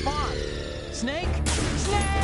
respond. Snake? Snake!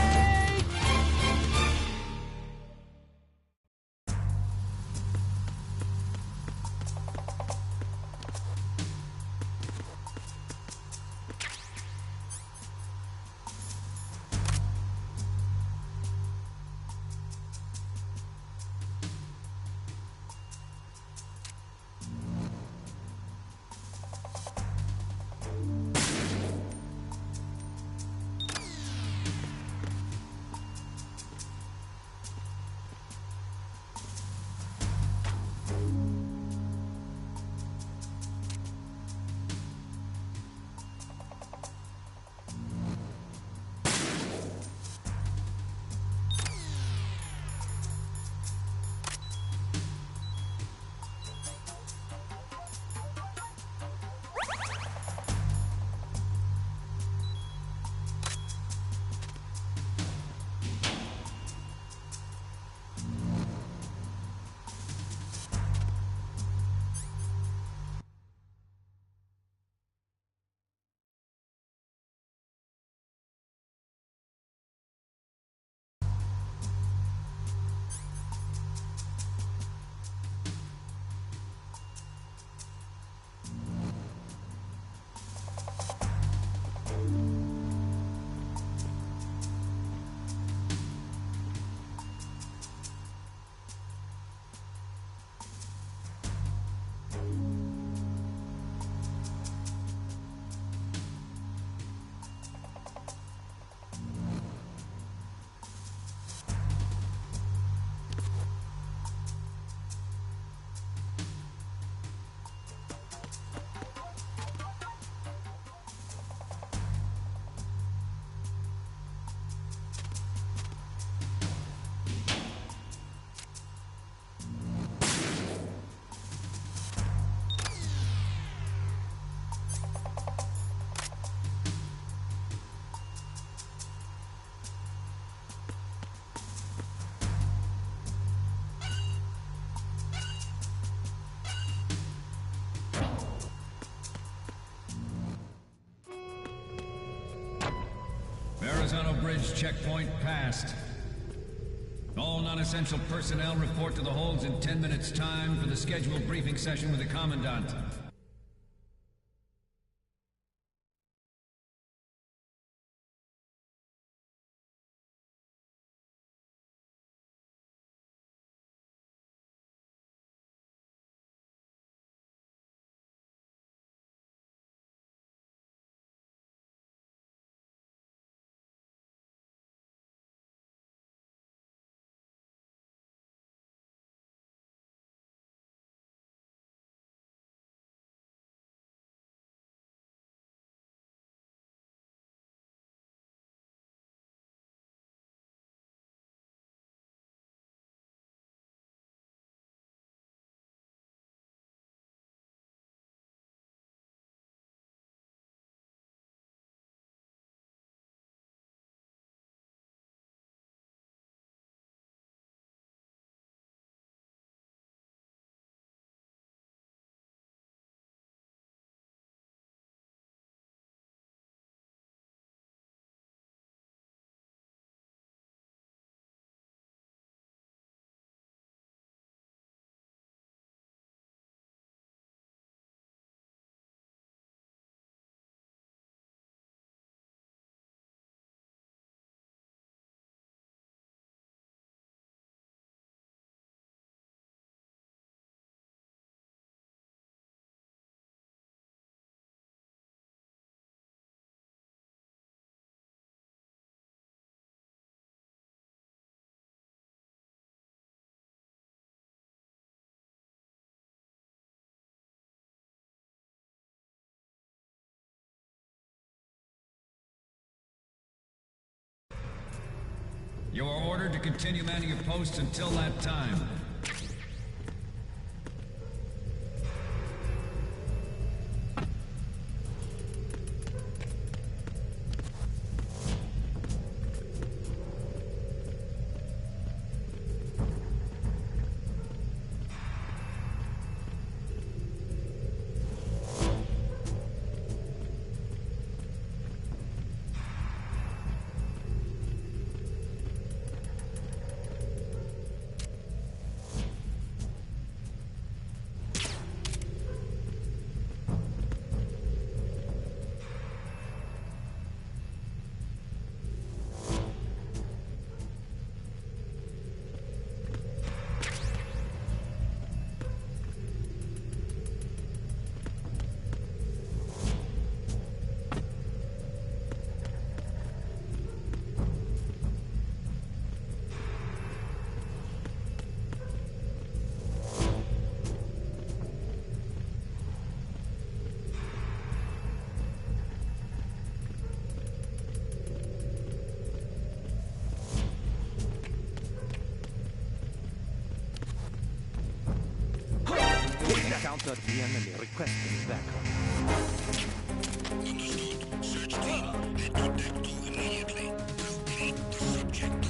Verrazano Bridge checkpoint passed. All non-essential personnel report to the holds in 10 minutes' time for the scheduled briefing session with the Commandant. You are ordered to continue manning your posts until that time. encountered the enemy requesting backup. Understood. Search team, head to Deck 2 immediately. Locate the subject.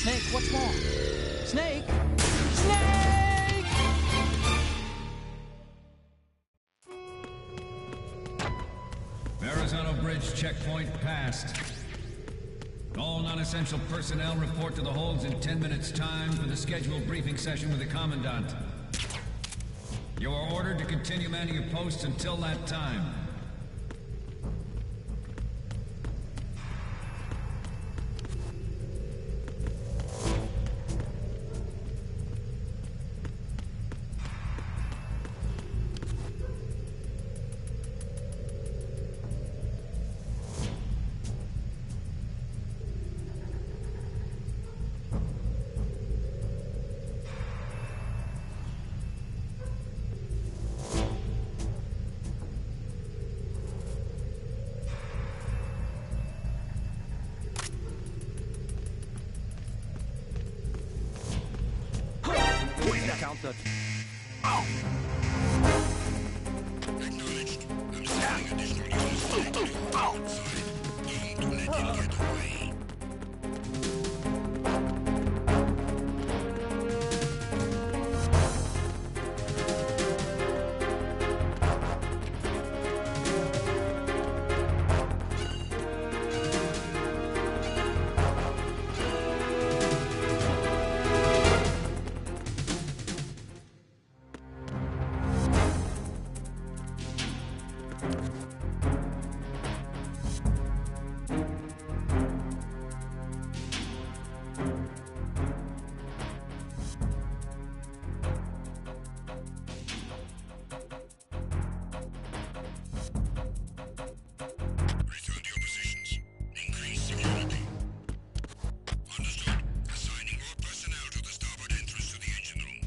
Snake, what's wrong? Snake! Snake! Verrazano Bridge checkpoint passed. All non-essential personnel report to the holds in 10 minutes' time for the scheduled briefing session with the Commandant. You are ordered to continue manning your posts until that time. Encountered. Acknowledged. I'm sending additional units to the outside. Don't let him get away. Return to your positions. Increase security. Understood. Assigning more personnel to the starboard entrance to the engine room.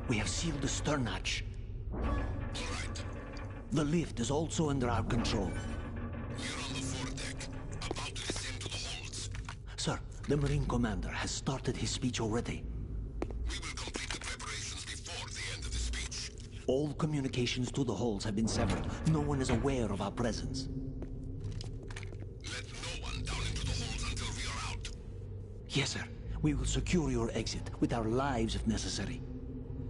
We have sealed the stern hatch. All right. The lift is also under our control. We're on the foredeck, about to descend to the holds. Sir, the Marine Commander has started his speech already. We will complete the preparations before the end of the speech. All communications to the holds have been severed. No one is aware of our presence. Let no one down into the holds until we are out. Yes, sir. We will secure your exit with our lives if necessary.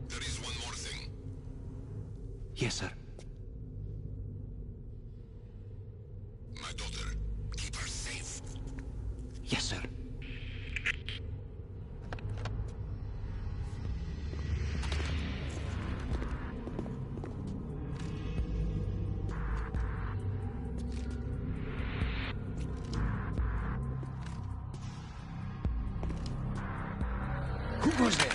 There is one more thing. Yes, sir. My daughter, keep her safe. Yes, sir. Who goes there?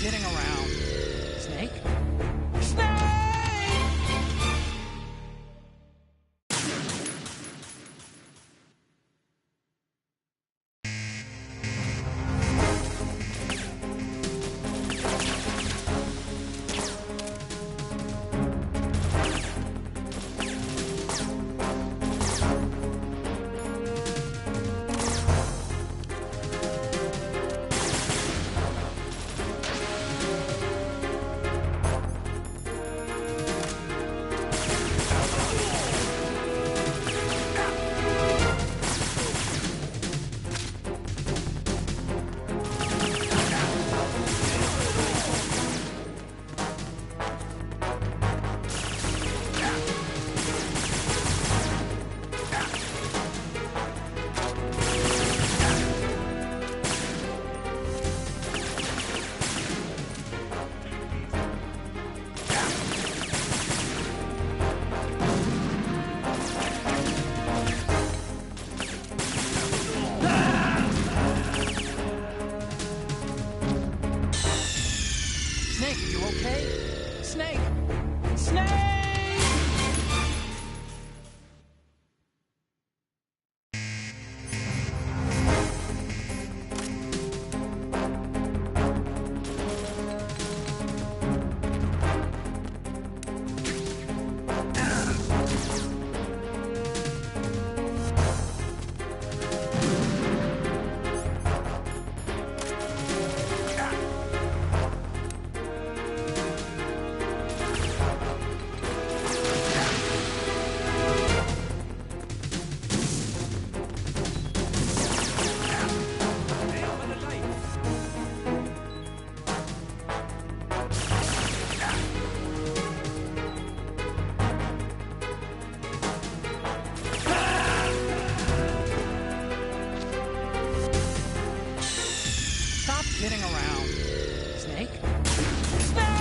kidding around. Snake? Snake! Snake, you okay? Snake! Snake! Stop kidding around. Snake? Snake!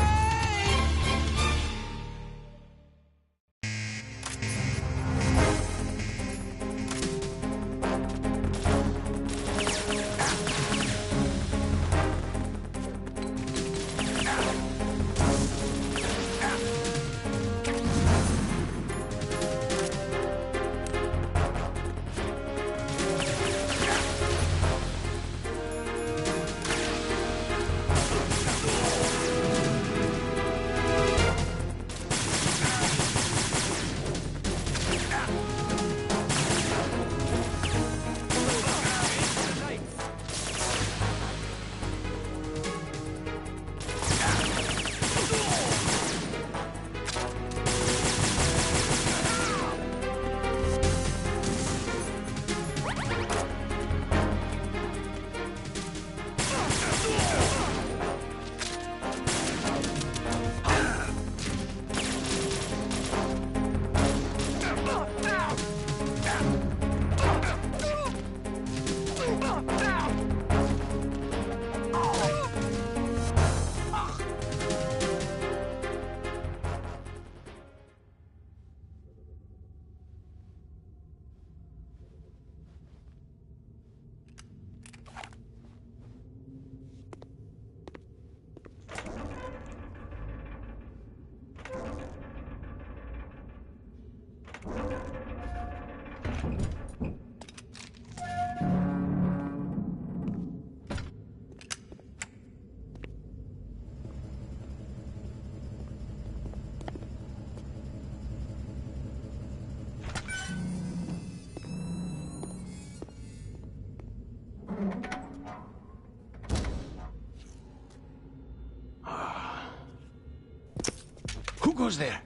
Who goes there?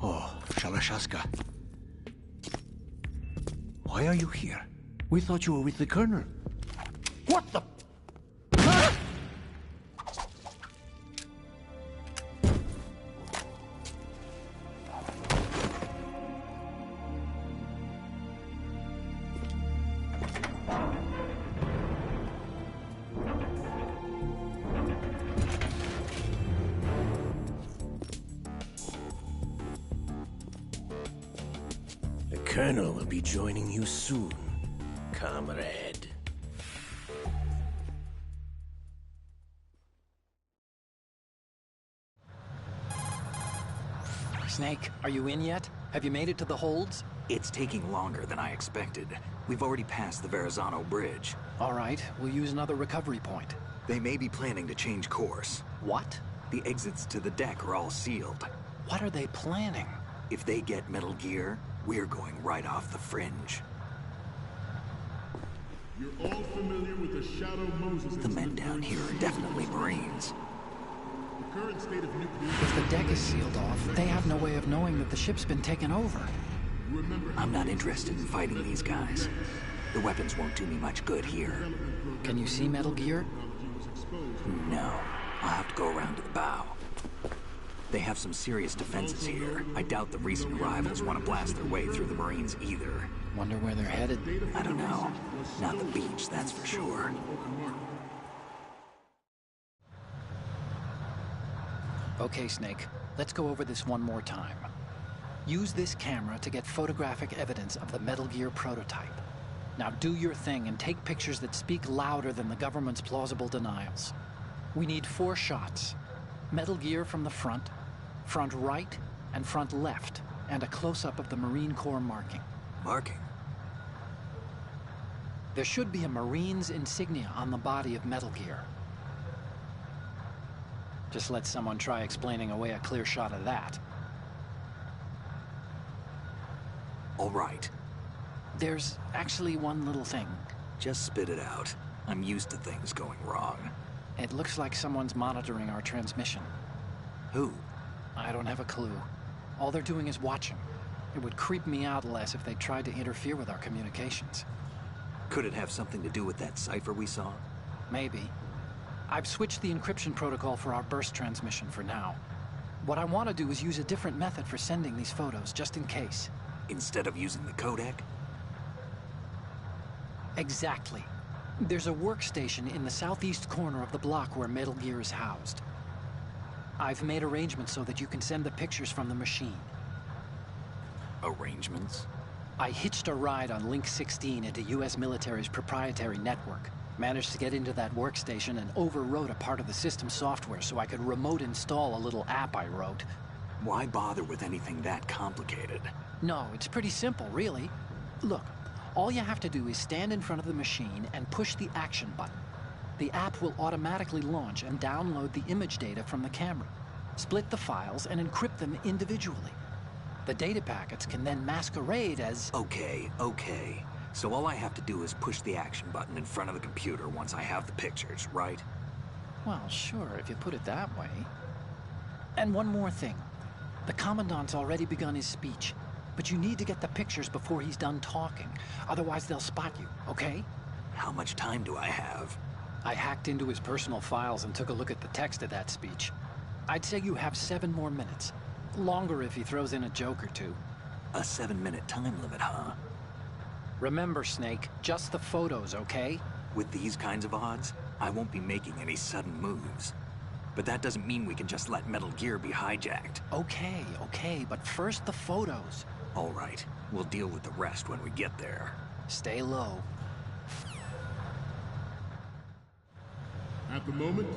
Oh, Shalashaska. Why are you here? We thought you were with the Colonel. What the... Colonel will be joining you soon, comrade. Snake, are you in yet? Have you made it to the holds? It's taking longer than I expected. We've already passed the Verrazano Bridge. All right, we'll use another recovery point. They may be planning to change course. What? The exits to the deck are all sealed. What are they planning? If they get Metal Gear, we're going right off the fringe. You're all familiar with the Shadow Moses. The men down here are definitely Marines. The current state of nuclear... If the deck is sealed off, they have no way of knowing that the ship's been taken over. I'm not interested in fighting these guys. The weapons won't do me much good here. Can you see Metal Gear? No. I'll have to go around to the bow. They have some serious defenses here. I doubt the recent arrivals want to blast their way through the Marines either. Wonder where they're headed. I don't know. Not the beach, that's for sure. Okay, Snake. Let's go over this one more time. Use this camera to get photographic evidence of the Metal Gear prototype. Now do your thing and take pictures that speak louder than the government's plausible denials. We need 4 shots. Metal Gear from the front right, and front left, and a close-up of the Marine Corps marking. Marking? There should be a Marine's insignia on the body of Metal Gear. Just let someone try explaining away a clear shot of that. All right. There's actually one little thing. Just spit it out. I'm used to things going wrong. It looks like someone's monitoring our transmission. Who? I don't have a clue. All they're doing is watching. It would creep me out less if they tried to interfere with our communications. Could it have something to do with that cipher we saw? Maybe. I've switched the encryption protocol for our burst transmission for now. What I want to do is use a different method for sending these photos, just in case. Instead of using the codec? Exactly. There's a workstation in the southeast corner of the block where Metal Gear is housed. I've made arrangements so that you can send the pictures from the machine. Arrangements? I hitched a ride on Link 16 into US military's proprietary network. Managed to get into that workstation and overwrote a part of the system software so I could remote install a little app I wrote. Why bother with anything that complicated? No, it's pretty simple, really. Look, all you have to do is stand in front of the machine and push the action button. The app will automatically launch and download the image data from the camera, split the files, and encrypt them individually. The data packets can then masquerade as... Okay. So all I have to do is push the action button in front of the computer once I have the pictures, right? Well, sure, if you put it that way. And one more thing. The Commandant's already begun his speech, but you need to get the pictures before he's done talking. Otherwise, they'll spot you, okay? How much time do I have? I hacked into his personal files and took a look at the text of that speech. I'd say you have 7 more minutes. Longer if he throws in a joke or two. A 7-minute time limit, huh? Remember, Snake, just the photos, okay? With these kinds of odds, I won't be making any sudden moves. But that doesn't mean we can just let Metal Gear be hijacked. Okay, but first the photos. All right, we'll deal with the rest when we get there. Stay low. At the moment,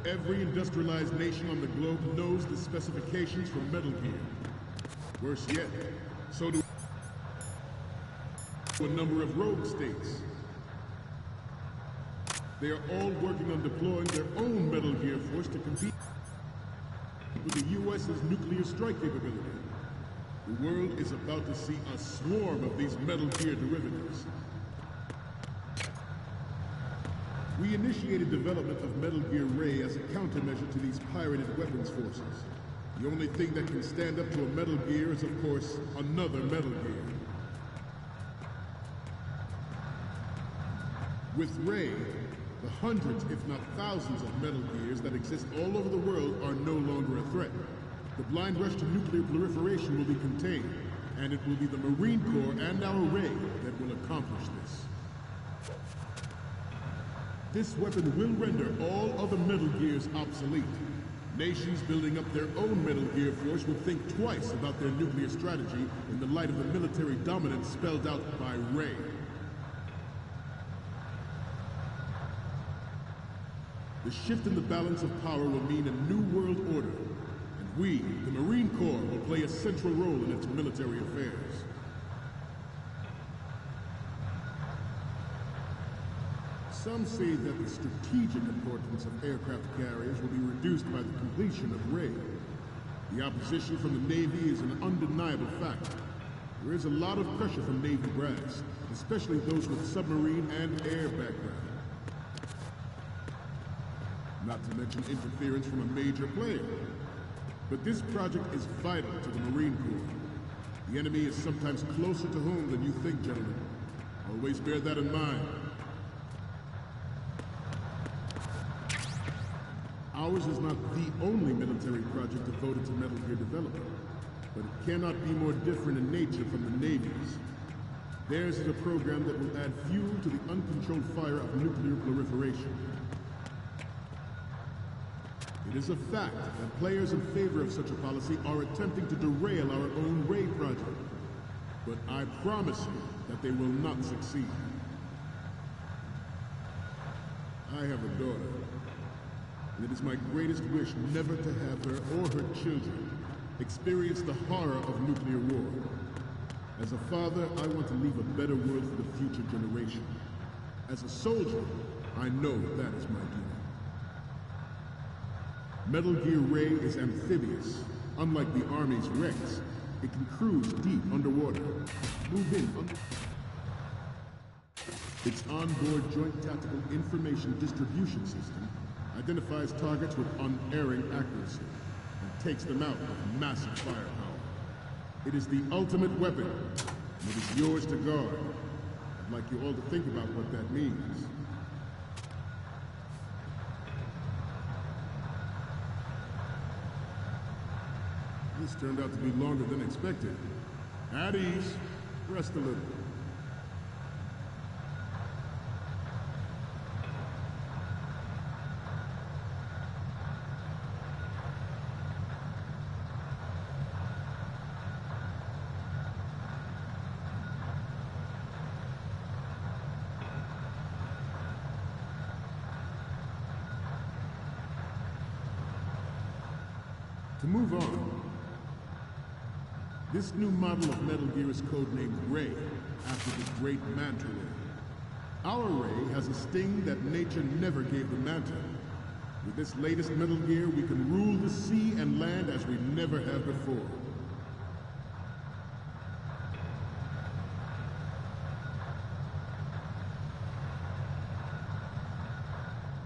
every industrialized nation on the globe knows the specifications for Metal Gear. Worse yet, so do a number of rogue states. They are all working on deploying their own Metal Gear force to compete with the U.S.'s nuclear strike capability. The world is about to see a swarm of these Metal Gear derivatives. We initiated development of Metal Gear Ray as a countermeasure to these pirated weapons forces. The only thing that can stand up to a Metal Gear is, of course, another Metal Gear. With Ray, the hundreds, if not thousands, of Metal Gears that exist all over the world are no longer a threat. The blind rush to nuclear proliferation will be contained, and it will be the Marine Corps and our Ray that will accomplish this. This weapon will render all other Metal Gears obsolete. Nations building up their own Metal Gear force would think twice about their nuclear strategy in the light of the military dominance spelled out by Ray. The shift in the balance of power will mean a new world order, and we, the Marine Corps, will play a central role in its military affairs. Some say that the strategic importance of aircraft carriers will be reduced by the completion of Ray. The opposition from the Navy is an undeniable fact. There is a lot of pressure from Navy brass, especially those with submarine and air background. Not to mention interference from a major player. But this project is vital to the Marine Corps. The enemy is sometimes closer to home than you think, gentlemen. Always bear that in mind. Ours is not the only military project devoted to Metal Gear development, but it cannot be more different in nature from the Navy's. Theirs is a program that will add fuel to the uncontrolled fire of nuclear proliferation. It is a fact that players in favor of such a policy are attempting to derail our own Ray project. But I promise you that they will not succeed. I have a daughter, and it is my greatest wish never to have her or her children experience the horror of nuclear war. As a father, I want to leave a better world for the future generation. As a soldier, I know that is my duty. Metal Gear Ray is amphibious. Unlike the Army's Rex, it can cruise deep underwater, move in under... Its onboard Joint Tactical Information Distribution System identifies targets with unerring accuracy and takes them out with massive firepower. It is the ultimate weapon, and it is yours to guard. I'd like you all to think about what that means. This turned out to be longer than expected. At ease. Rest a little. To move on, this new model of Metal Gear is codenamed Ray, after the great Manta Ray. Our Ray has a sting that nature never gave the Manta. With this latest Metal Gear, we can rule the sea and land as we never have before.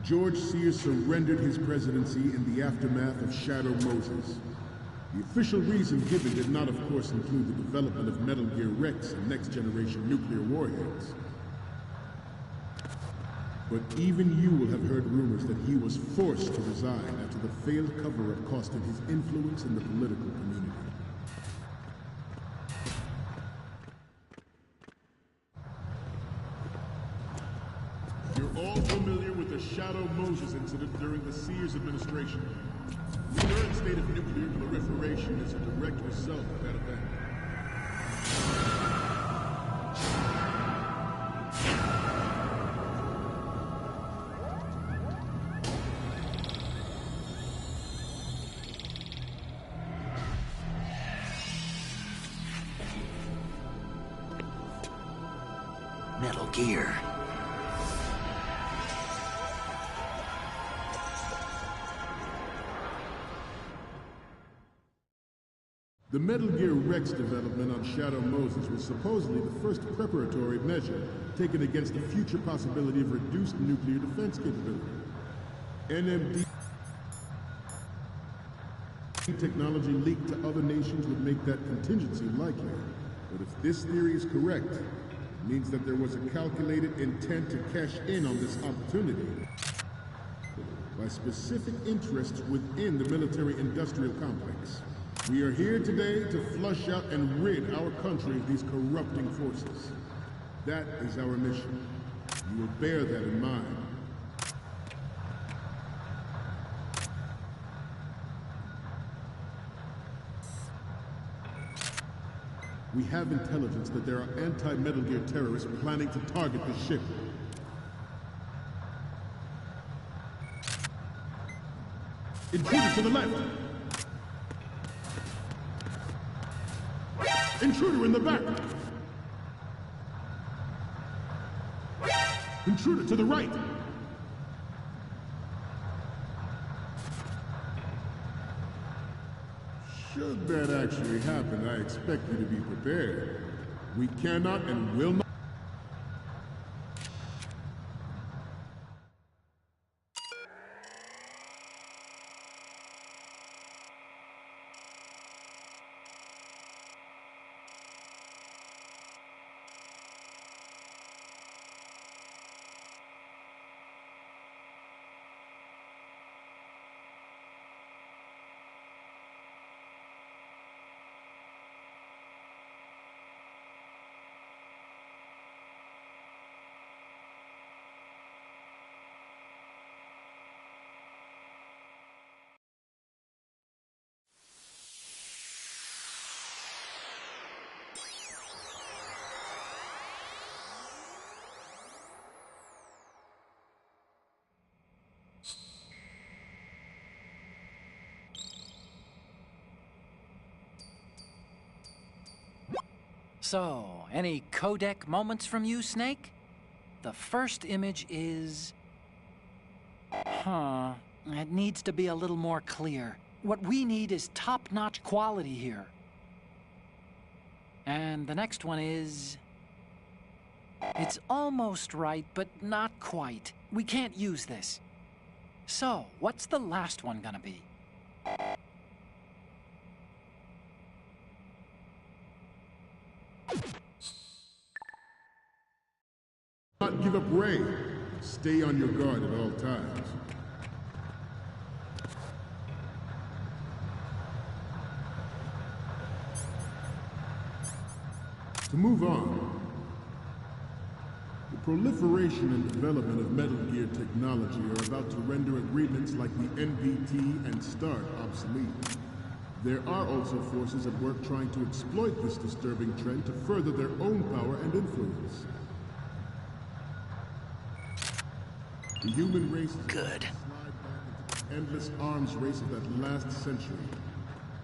George Sears surrendered his presidency in the aftermath of Shadow Moses. The official reason given did not, of course, include the development of Metal Gear Rex and next-generation nuclear warheads. But even you will have heard rumors that he was forced to resign after the failed cover-up cost him his influence in the political community. You're all familiar with the Shadow Moses incident during the Sears administration. The current state of nuclear proliferation is a direct result of that event. Metal Gear. The Metal Gear Rex development on Shadow Moses was supposedly the first preparatory measure taken against the future possibility of reduced nuclear defense capability. NMD technology leaked to other nations would make that contingency likely. But if this theory is correct, it means that there was a calculated intent to cash in on this opportunity by specific interests within the military-industrial complex. We are here today to flush out and rid our country of these corrupting forces. That is our mission. You will bear that in mind. We have intelligence that there are anti-Metal Gear terrorists planning to target the ship. Intruder to the left! Intruder in the back! Intruder to the right! Should that actually happen, I expect you to be prepared. We cannot and will not... So, any codec moments from you, Snake? The first image is... It needs to be a little more clear. What we need is top-notch quality here. And the next one is... It's almost right, but not quite. We can't use this. So, what's the last one gonna be? Not give up Ray. Stay on your guard at all times. To move on, the proliferation and development of Metal Gear technology are about to render agreements like the NVT and START obsolete. There are also forces at work trying to exploit this disturbing trend to further their own power and influence. The human race is Good. slide back into the endless arms race of that last century,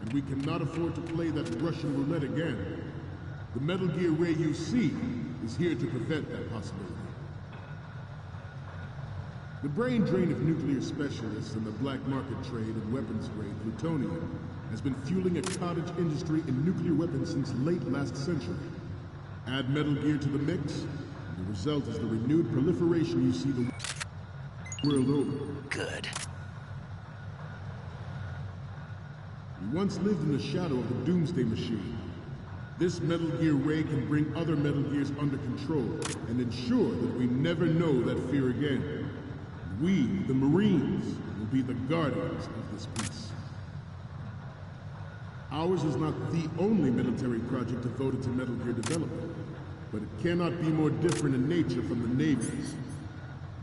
and we cannot afford to play that Russian roulette again. The Metal Gear Ray you see is here to prevent that possibility. The brain drain of nuclear specialists and the black market trade in weapons grade plutonium has been fueling a cottage industry in nuclear weapons since late last century. Add Metal Gear to the mix, and the result is the renewed proliferation you see the world over. Good. We once lived in the shadow of the Doomsday Machine. This Metal Gear Ray can bring other Metal Gears under control and ensure that we never know that fear again. We, the Marines, will be the guardians of this peace. Ours is not the only military project devoted to Metal Gear development, but it cannot be more different in nature from the Navy's.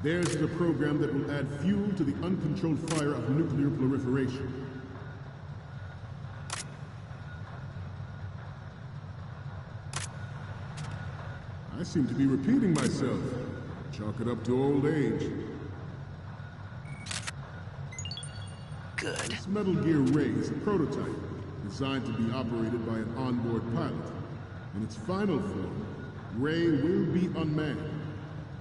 Theirs is a program that will add fuel to the uncontrolled fire of nuclear proliferation. I seem to be repeating myself. Chalk it up to old age. Good. This Metal Gear Ray is a prototype, designed to be operated by an onboard pilot. In its final form, Ray will be unmanned,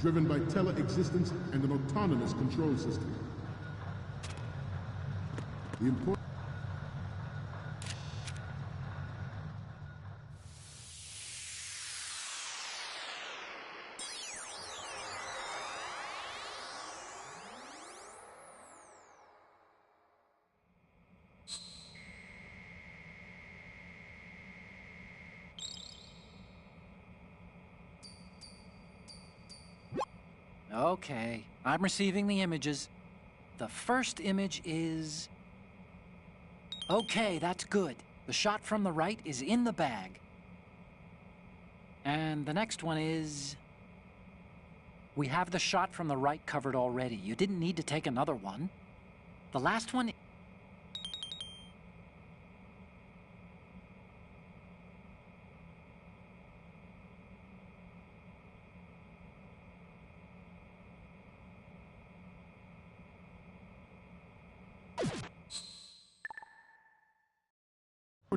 driven by tele-existence and an autonomous control system. The important Okay, I'm receiving the images. The first image is... Okay, that's good. The shot from the right is in the bag. And the next one is... We have the shot from the right covered already. You didn't need to take another one. The last one...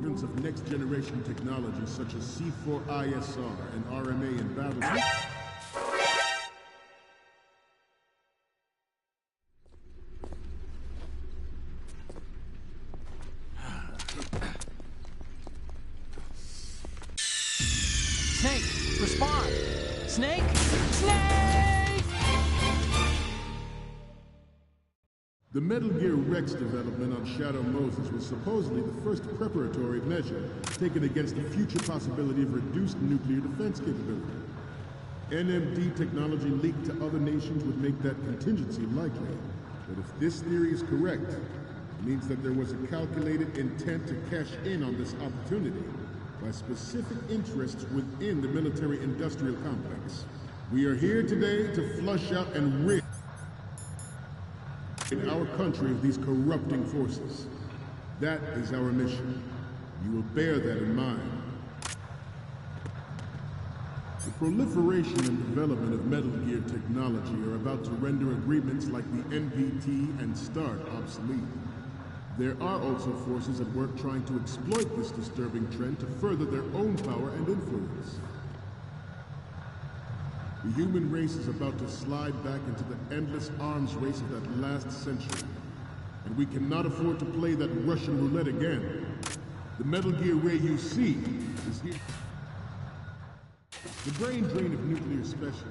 importance of next-generation technology such as C4ISR and RMA in battle. Snake, respond! Snake! Snake! The Metal Gear Rex development on Shadow Moses was supposedly the first preparatory measure taken against the future possibility of reduced nuclear defense capability. NMD technology leaked to other nations would make that contingency likely. But if this theory is correct, it means that there was a calculated intent to cash in on this opportunity by specific interests within the military-industrial complex. We are here today to flush out and rid our country of these corrupting forces. That is our mission. You will bear that in mind. The proliferation and development of Metal Gear technology are about to render agreements like the NPT and START obsolete. There are also forces at work trying to exploit this disturbing trend to further their own power and influence. The human race is about to slide back into the endless arms race of that last century. And we cannot afford to play that Russian roulette again. The Metal Gear Ray you see is here. The brain drain of nuclear specialists.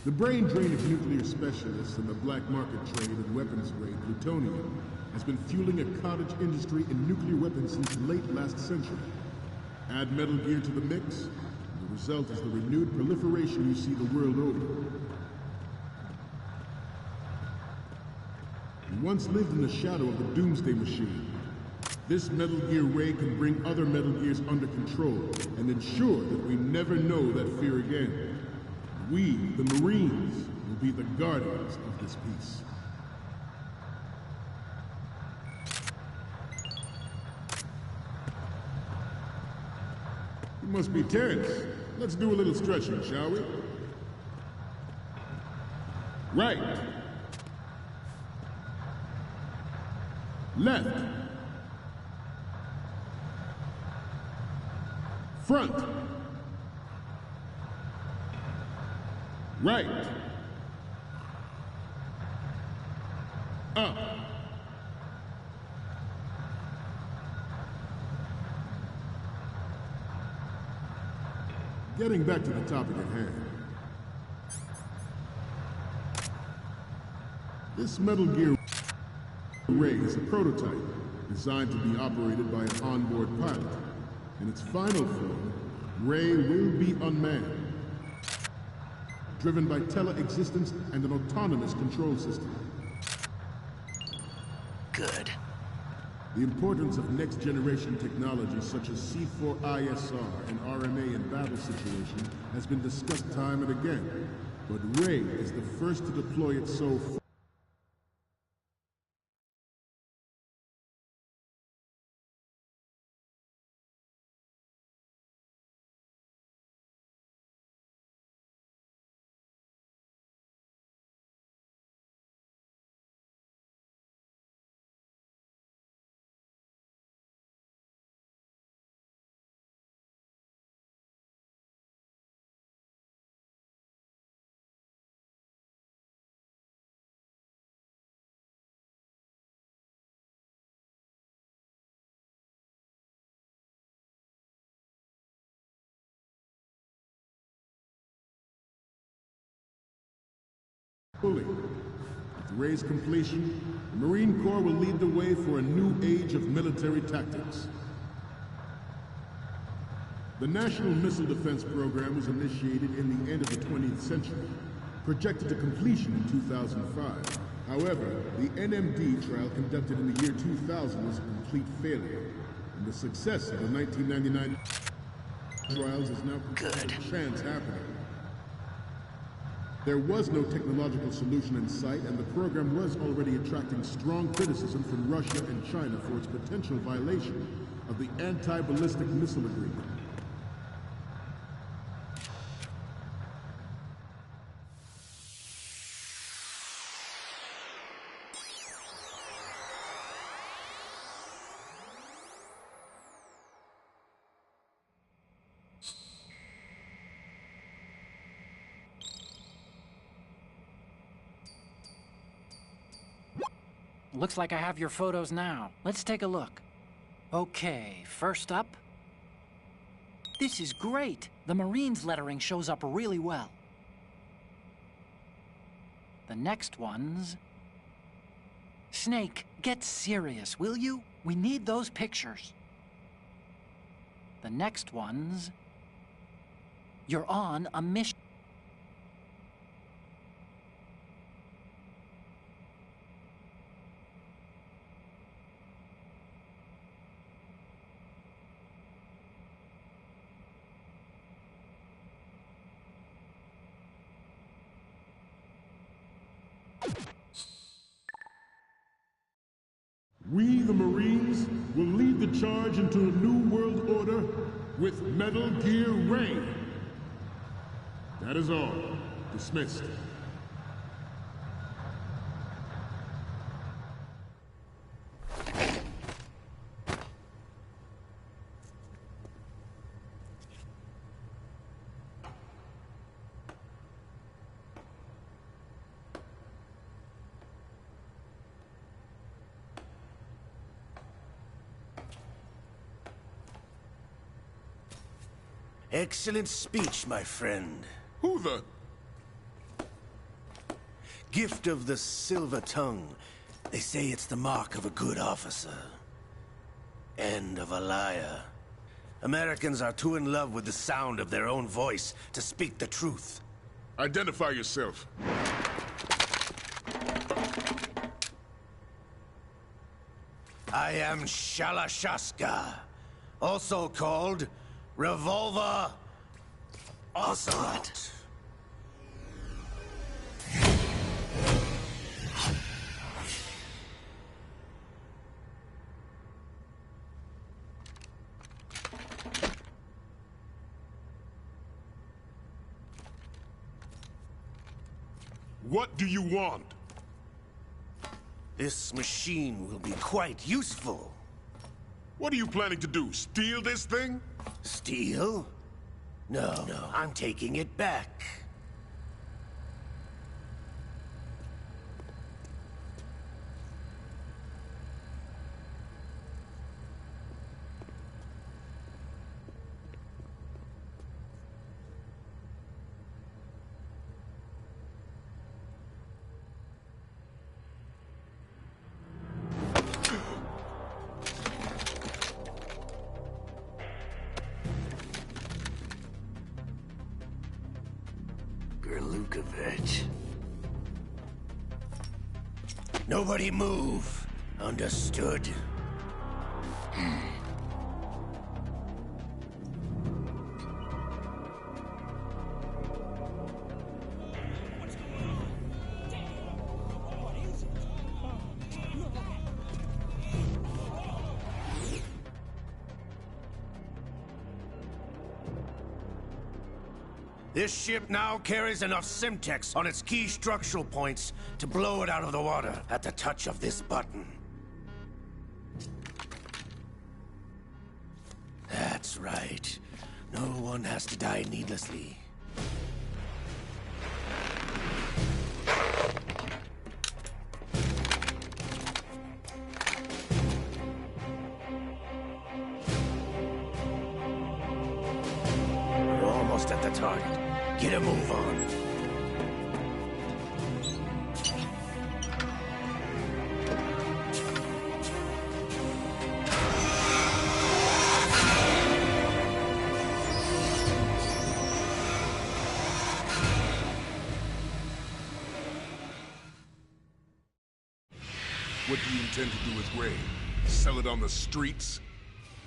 The brain drain of nuclear specialists and the black market trade in weapons grade plutonium has been fueling a cottage industry in nuclear weapons since late last century. Add Metal Gear to the mix, the result is the renewed proliferation you see the world over. We once lived in the shadow of the Doomsday Machine. This Metal Gear Ray can bring other Metal Gears under control and ensure that we never know that fear again. We, the Marines, will be the guardians of this peace. You must be tense. Let's do a little stretching, shall we? Right. Left. Front. Right. Up. Getting back to the topic at hand. This Metal Gear Ray is a prototype designed to be operated by an onboard pilot. In its final form, Ray will be unmanned, driven by tele-existence and an autonomous control system. Good. The importance of next-generation technology such as C4ISR and RMA in battle situation has been discussed time and again, but Ray is the first to deploy it so far. Fully. With Ray's completion, the Marine Corps will lead the way for a new age of military tactics. The National Missile Defense Program was initiated in the end of the 20th century, projected to completion in 2005. However, the NMD trial conducted in the year 2000 was a complete failure, and the success of the 1999 trials is now Good. chance happening. There was no technological solution in sight, and the program was already attracting strong criticism from Russia and China for its potential violation of the Anti-Ballistic Missile Agreement. Looks like I have your photos now. Let's take a look. Okay, first up. This is great. The Marines lettering shows up really well. The next one's... Snake, get serious, will you? We need those pictures. The next one's... You're on a mission. We, the Marines, will lead the charge into a new world order with Metal Gear Ray. That is all. Dismissed. Excellent speech, my friend. Who the... Gift of the silver tongue. They say it's the mark of a good officer. End of a liar. Americans are too in love with the sound of their own voice to speak the truth. Identify yourself. I am Shalashaska, also called Revolver Ocelot. What do you want? This machine will be quite useful. What are you planning to do? Steal this thing? Steal? No, I'm taking it back. Gerlukovich. Nobody move. Understood? This ship now carries enough Simtex on its key structural points to blow it out of the water at the touch of this button. That's right. No one has to die needlessly. We're almost at the target. Get a move on. What do you intend to do with Ray? Sell it on the streets?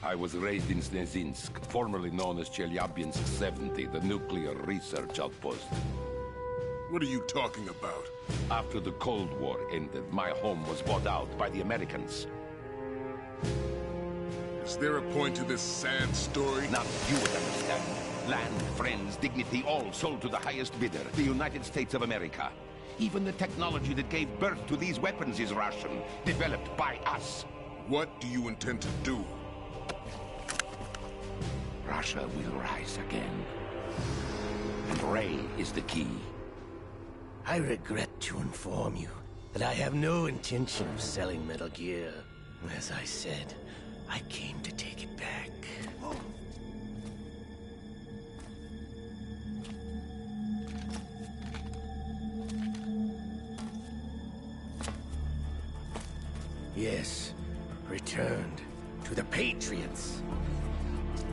I was raised in Snezinsk, formerly known as Chelyabinsk 70, the nuclear research outpost. What are you talking about? After the Cold War ended, my home was bought out by the Americans. Is there a point to this sad story? Now you would understand. Land, friends, dignity, all sold to the highest bidder, the United States of America. Even the technology that gave birth to these weapons is Russian, developed by us. What do you intend to do? Russia will rise again. And Ray is the key. I regret to inform you, But I have no intention of selling Metal Gear. As I said, I came to take it back. Yes, returned to the Patriots.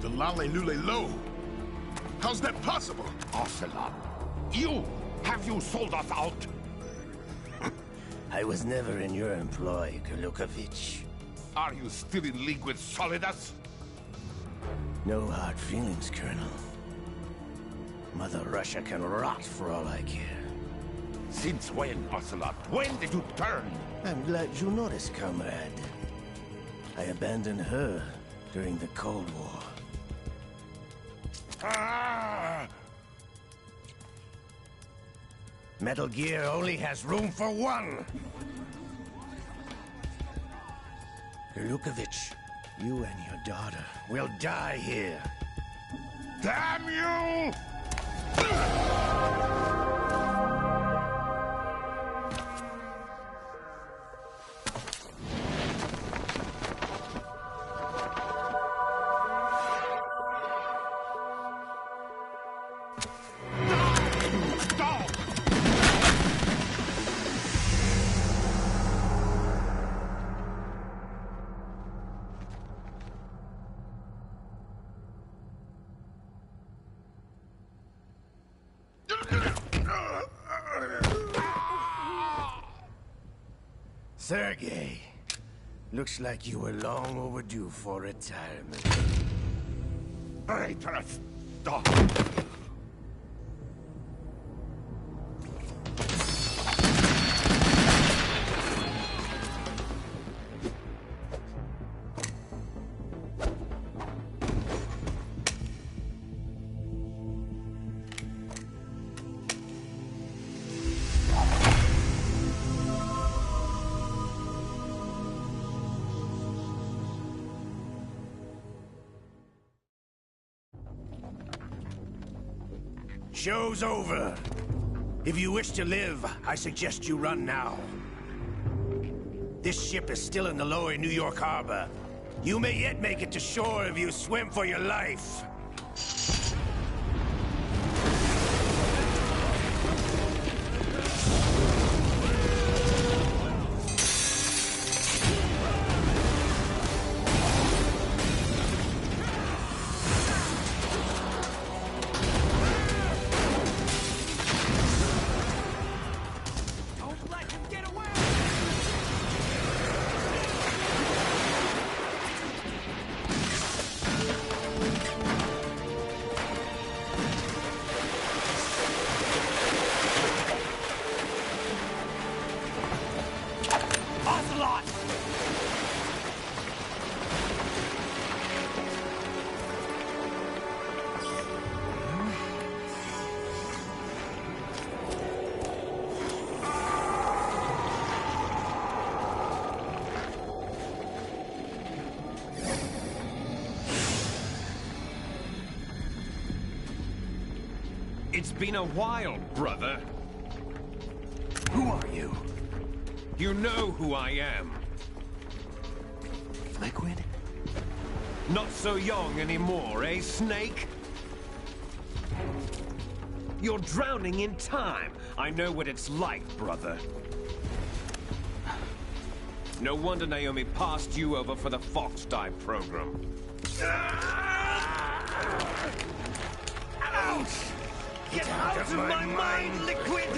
The Lale Nule Lo. How's that possible? Ocelot, have you sold us out? I was never in your employ, Gurlukovich. Are you still in league with Solidus? No hard feelings, Colonel. Mother Russia can rot for all I care. Since when, Ocelot? When did you turn? I'm glad you noticed, comrade. I abandoned her during the Cold War. Ah! Metal Gear only has room for one! Gurlukovich, you and your daughter will die here. Damn you! Sergei, looks like you were long overdue for retirement. Traitorous dog! Show's over. If you wish to live, I suggest you run now. This ship is still in the lower New York harbor. You may yet make it to shore if you swim for your life. It's been a while, brother. Who are you? You know who I am. Liquid? Not so young anymore, eh, Snake? You're drowning in time. I know what it's like, brother. No wonder Naomi passed you over for the Fox Die program. Ouch! Get out of my mind, Liquid!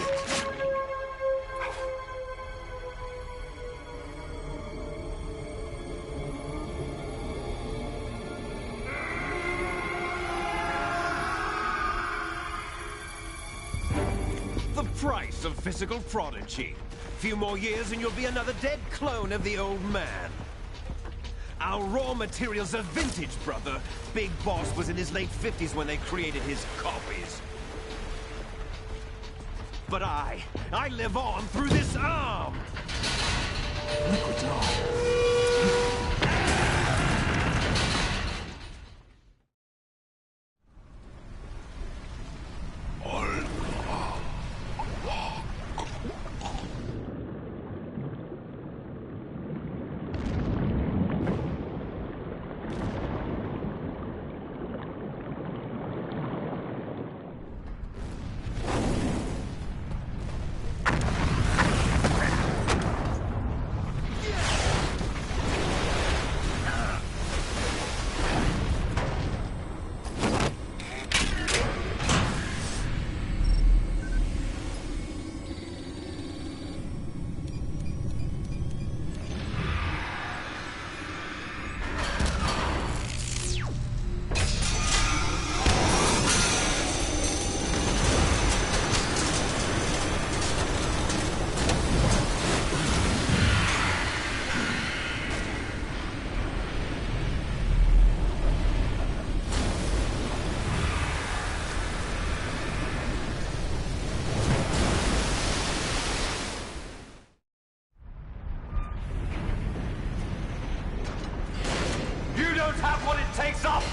The price of physical prodigy. Few more years and you'll be another dead clone of the old man. Our raw materials are vintage, brother. Big Boss was in his late 50s when they created his copies. But I live on through this arm! Liquid's on.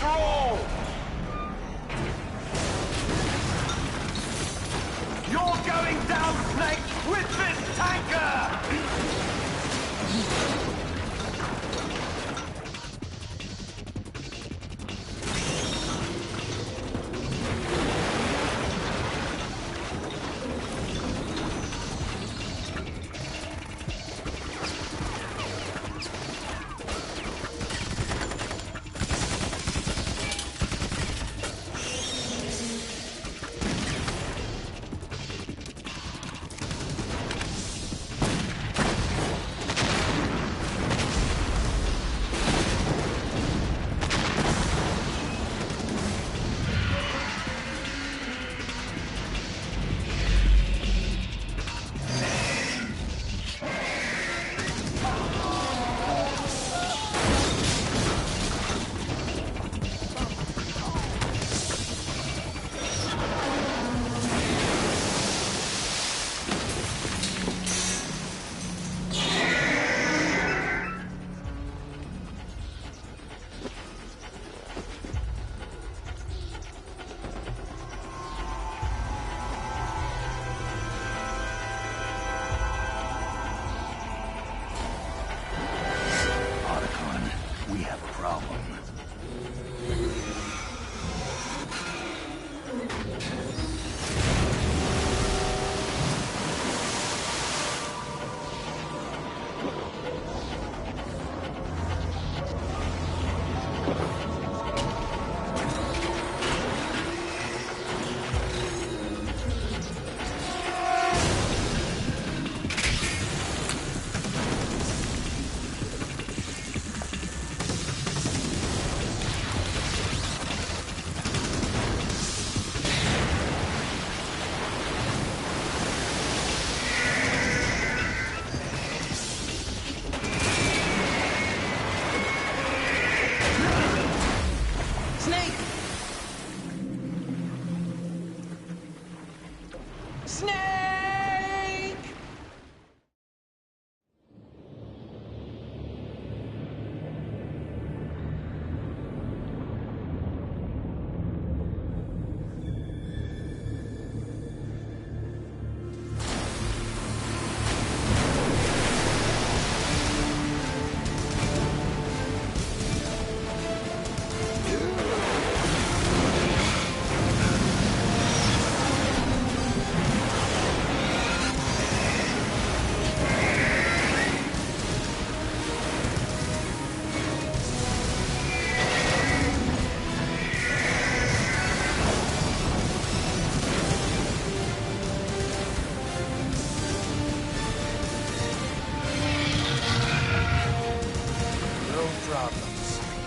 control! You're going down, Snake, with this tanker!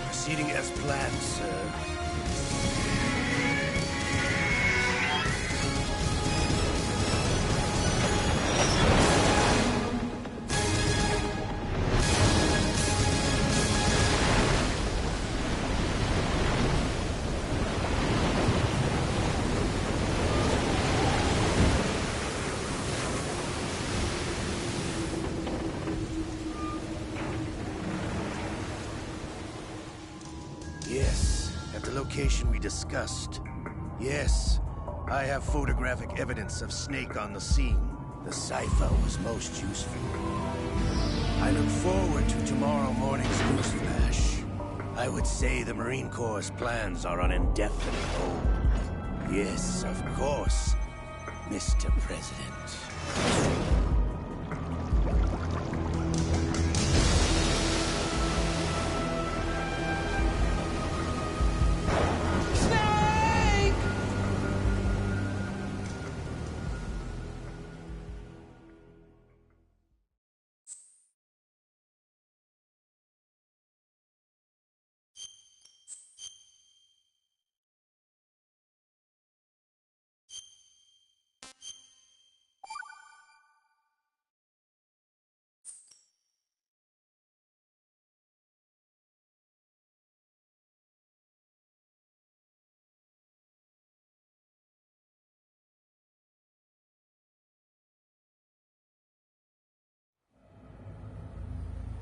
Proceeding as planned, sir. Yes, at the location we discussed. Yes, I have photographic evidence of Snake on the scene. The cipher was most useful. I look forward to tomorrow morning's news flash. I would say the Marine Corps' plans are on indefinite hold. Yes, of course, Mr. President.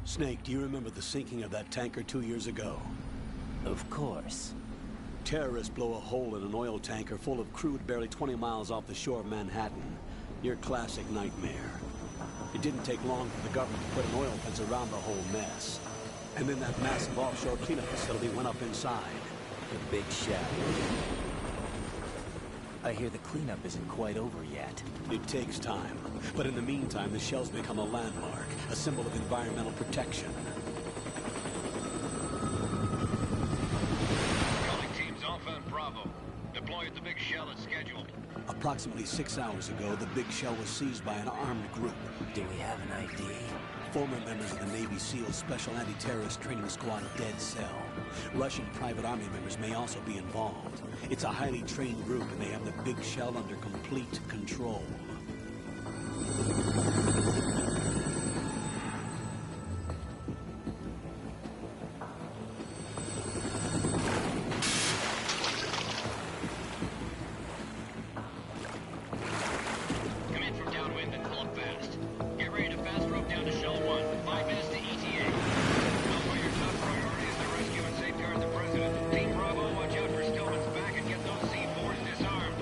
Snake, do you remember the sinking of that tanker 2 years ago? Of course. Terrorists blow a hole in an oil tanker full of crude barely 20 miles off the shore of Manhattan. Your classic nightmare. It didn't take long for the government to put an oil fence around the whole mess. And then that massive offshore cleanup facility went up inside. The Big Shell. I hear the cleanup isn't quite over yet. It takes time. But in the meantime, the shell's become a landmark, a symbol of environmental protection. Calling teams Alpha and Bravo. Deploy at the Big Shell as scheduled. Approximately 6 hours ago, the Big Shell was seized by an armed group. Do we have an ID? Former members of the Navy SEAL Special Anti-Terrorist Training Squad Dead Cell. Russian private army members may also be involved. It's a highly trained group, and they have the Big Shell under complete control. Come in from downwind and pull up fast. Get ready to fast rope down to Shell 1. 5 minutes to ETA. Know where your top priority is to rescue and safeguard the President. Team Bravo, watch out for Stillman's back and get those C4s disarmed.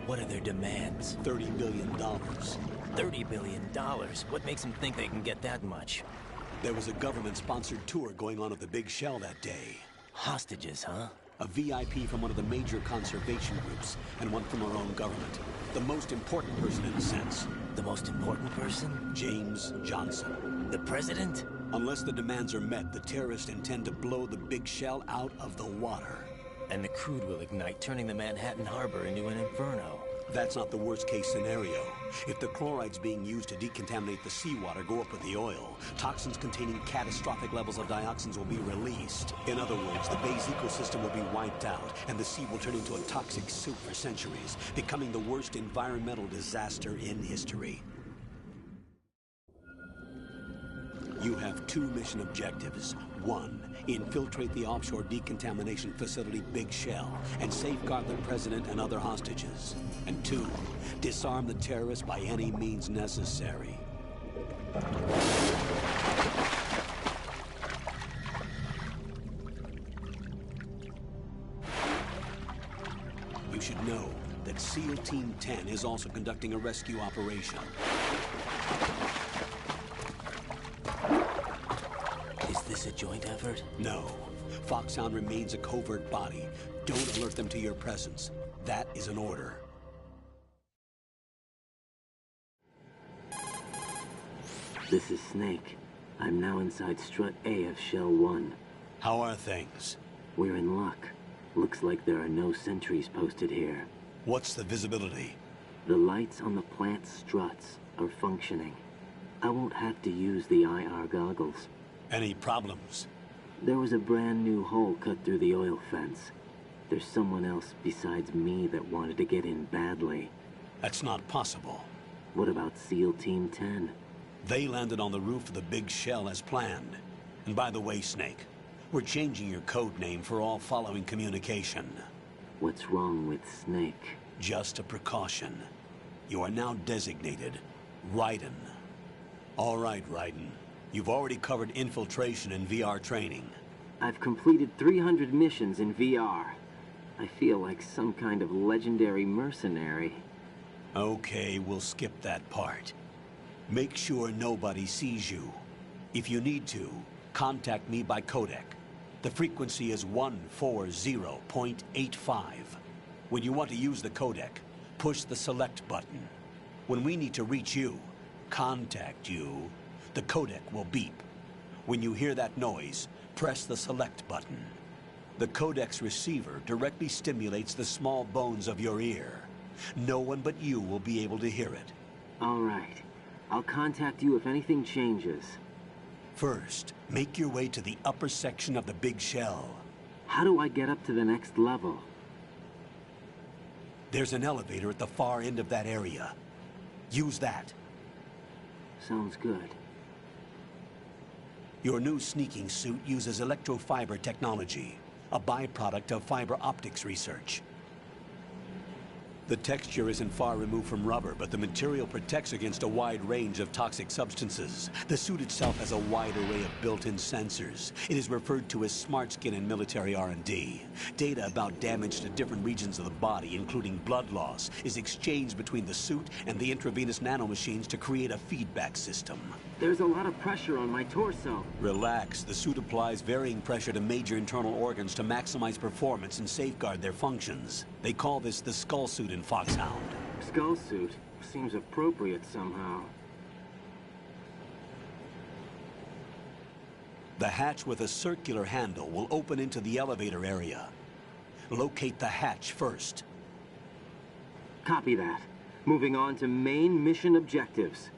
What are their demands? $30 billion. $30 billion? What makes them think they can get that much? There was a government-sponsored tour going on at the Big Shell that day. Hostages, huh? A VIP from one of the major conservation groups, and one from our own government. The most important person in a sense. The most important person? James Johnson. The President? Unless the demands are met, the terrorists intend to blow the Big Shell out of the water. And the crude will ignite, turning the Manhattan Harbor into an inferno. That's not the worst-case scenario. If the chlorides being used to decontaminate the seawater go up with the oil, toxins containing catastrophic levels of dioxins will be released. In other words, the bay's ecosystem will be wiped out, and the sea will turn into a toxic soup for centuries, becoming the worst environmental disaster in history. You have 2 mission objectives. 1, infiltrate the offshore decontamination facility Big Shell and safeguard the President and other hostages. And 2, disarm the terrorists by any means necessary. You should know that SEAL Team 10 is also conducting a rescue operation. Is this a joint effort? No. Foxhound remains a covert body. Don't alert them to your presence. That is an order. This is Snake. I'm now inside Strut A of Shell 1. How are things? We're in luck. Looks like there are no sentries posted here. What's the visibility? The lights on the plant struts are functioning. I won't have to use the IR goggles. Any problems? There was a brand new hole cut through the oil fence. There's someone else besides me that wanted to get in badly. That's not possible. What about SEAL Team 10? They landed on the roof of the Big Shell as planned. And by the way, Snake, we're changing your code name for all following communication. What's wrong with Snake? Just a precaution. You are now designated Raiden. All right, Raiden. You've already covered infiltration and VR training. I've completed 300 missions in VR. I feel like some kind of legendary mercenary. Okay, we'll skip that part. Make sure nobody sees you. If you need to, contact me by codec. The frequency is 140.85. When you want to use the codec, push the select button. When we need to reach you, contact you, the codec will beep. When you hear that noise, press the select button. The codec's receiver directly stimulates the small bones of your ear. No one but you will be able to hear it. All right. I'll contact you if anything changes. First, make your way to the upper section of the Big Shell. How do I get up to the next level? There's an elevator at the far end of that area. Use that. Sounds good. Your new sneaking suit uses electrofiber technology, a byproduct of fiber optics research. The texture isn't far removed from rubber, but the material protects against a wide range of toxic substances. The suit itself has a wide array of built-in sensors. It is referred to as smart skin in military R&D. Data about damage to different regions of the body, including blood loss, is exchanged between the suit and the intravenous nanomachines to create a feedback system. There's a lot of pressure on my torso. Relax. The suit applies varying pressure to major internal organs to maximize performance and safeguard their functions. They call this the skull suit in Foxhound. Skull suit? Seems appropriate somehow. The hatch with a circular handle will open into the elevator area. Locate the hatch first. Copy that. Moving on to main mission objectives.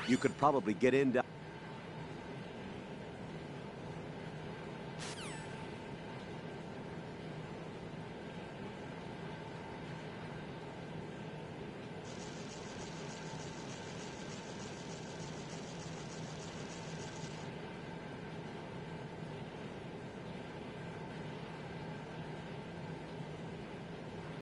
You could probably get in down...